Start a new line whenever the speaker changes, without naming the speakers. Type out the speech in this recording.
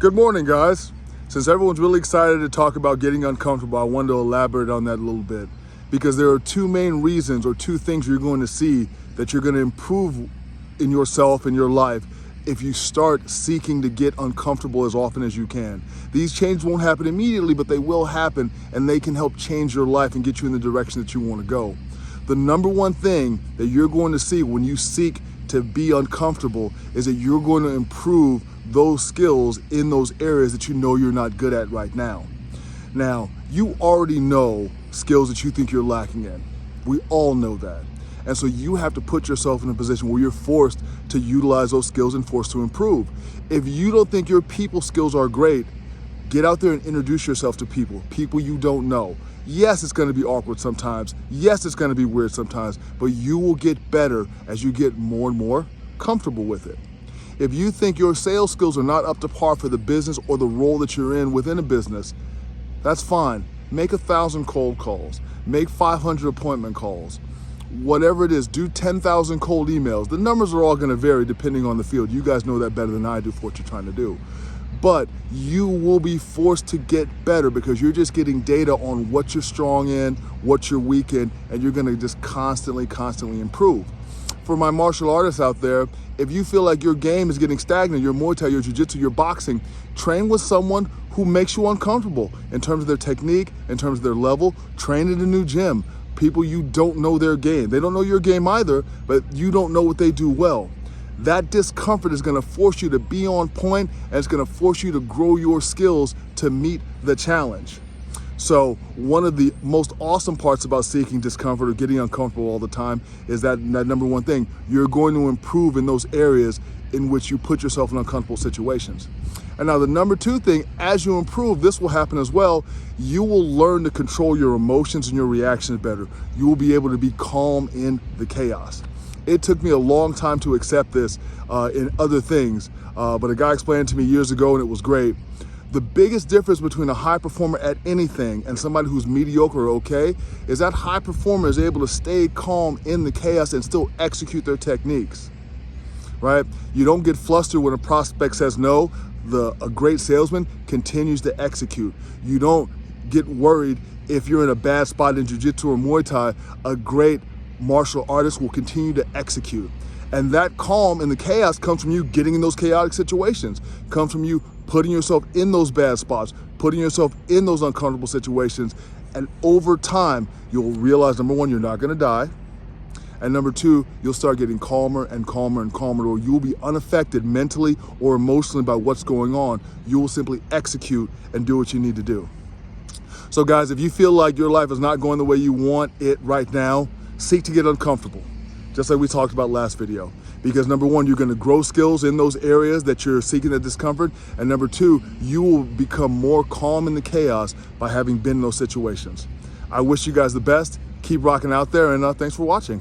Good morning, guys. Since everyone's really excited to talk about getting uncomfortable, I wanted to elaborate on that a little bit because there are two main reasons or two things you're going to see that you're going to improve in yourself and your life if you start seeking to get uncomfortable as often as you can. These changes won't happen immediately, but they will happen, and they can help change your life and get you in the direction that you want to go. The number one thing that you're going to see when you seek to be uncomfortable is that you're going to improve those skills in those areas that you know you're not good at right now. Now, you already know skills that you think you're lacking in. We all know that. And so you have to put yourself in a position where you're forced to utilize those skills and forced to improve. If you don't think your people skills are great, get out there and introduce yourself to people you don't know. Yes, it's going to be awkward sometimes. Yes, it's going to be weird sometimes, but you will get better as you get more and more comfortable with it. If you think your sales skills are not up to par for the business or the role that you're in within a business, that's fine. Make 1,000 cold calls, make 500 appointment calls, whatever it is, do 10,000 cold emails. The numbers are all going to vary depending on the field. You guys know that better than I do for what you're trying to do. But you will be forced to get better because you're just getting data on what you're strong in, what you're weak in, and you're going to just constantly improve. For my martial artists out there, if you feel like your game is getting stagnant, your Muay Thai, your Jiu-Jitsu, your boxing, train with someone who makes you uncomfortable in terms of their technique, in terms of their level. Train in a new gym. People you don't know their game. They don't know your game either, but you don't know what they do well. That discomfort is going to force you to be on point, and it's going to force you to grow your skills to meet the challenge. So one of the most awesome parts about seeking discomfort or getting uncomfortable all the time is that number one thing, you're going to improve in those areas in which you put yourself in uncomfortable situations. And now the number two thing, as you improve, this will happen as well. You will learn to control your emotions and your reactions better. You will be able to be calm in the chaos. It took me a long time to accept this in other things, but a guy explained it to me years ago and it was great. The biggest difference between a high performer at anything and somebody who's mediocre or okay is that high performer is able to stay calm in the chaos and still execute their techniques, right? You don't get flustered when a prospect says no. A great salesman continues to execute. You don't get worried if you're in a bad spot in Jiu-Jitsu or Muay Thai. A great martial artist will continue to execute. And that calm in the chaos comes from you getting in those chaotic situations, comes from you putting yourself in those bad spots, putting yourself in those uncomfortable situations. And over time, you'll realize, number one, you're not gonna die. And number two, you'll start getting calmer and calmer and calmer, or you'll be unaffected mentally or emotionally by what's going on. You will simply execute and do what you need to do. So guys, if you feel like your life is not going the way you want it right now, seek to get uncomfortable, just like we talked about last video. Because number one, you're gonna grow skills in those areas that you're seeking the discomfort. And number two, you will become more calm in the chaos by having been in those situations. I wish you guys the best. Keep rocking out there, and thanks for watching.